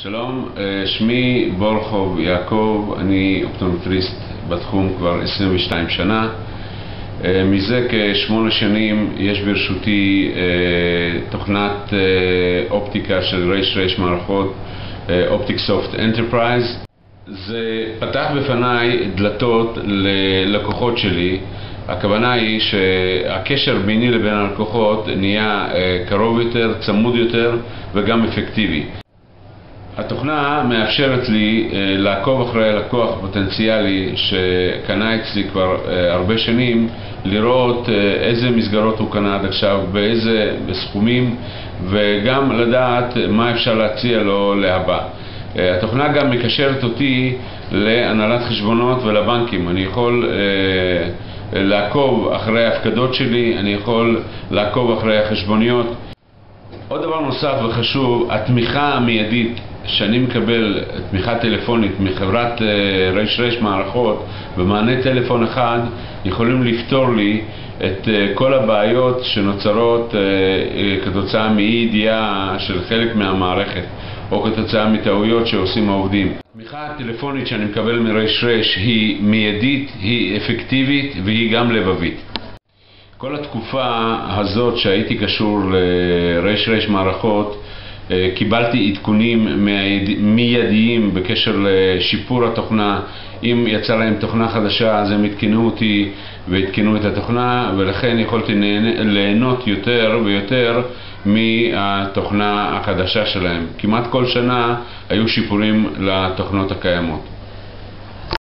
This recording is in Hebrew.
שלום, שמי בורחוב יעקב, אני אופטומטריסט בתחום כבר 22 שנה. מזה כ8 שנים יש ברשותי תוכנת אופטיקה של רש מערכות, אופטיקסופט אנטרפרייז. זה פתח בפניי דלתות ללקוחות שלי. הכוונה היא שהקשר ביני לבין הלקוחות נהיה קרוב יותר, צמוד יותר וגם אפקטיבי. התוכנה מאפשרת לי לעקוב אחרי לקוח פוטנציאלי שקנה אצלי כבר הרבה שנים, לראות איזה מסגרות הוא קנה עד עכשיו, באיזה סכומים, וגם לדעת מה אפשר להציע לו להבא. התוכנה גם מקשרת אותי להנהלת חשבונות ולבנקים. אני יכול לעקוב אחרי ההפקדות שלי, אני יכול לעקוב אחרי החשבוניות. עוד דבר נוסף וחשוב, התמיכה המיידית שאני מקבל, תמיכה טלפונית מחברת רש מערכות במענה טלפון אחד, יכולים לפתור לי את כל הבעיות שנוצרות כתוצאה מאי ידיעה של חלק מהמערכת או כתוצאה מטעויות שעושים העובדים. התמיכה הטלפונית שאני מקבל מרש היא מיידית, היא אפקטיבית והיא גם לבבית. כל התקופה הזאת שהייתי קשור לרש מערכות, קיבלתי עדכונים מיידיים בקשר לשיפור התוכנה. אם יצא להם תוכנה חדשה אז הם עדכנו אותי ועדכנו את התוכנה, ולכן יכולתי ליהנות יותר ויותר מהתוכנה החדשה שלהם. כמעט כל שנה היו שיפורים לתוכנות הקיימות.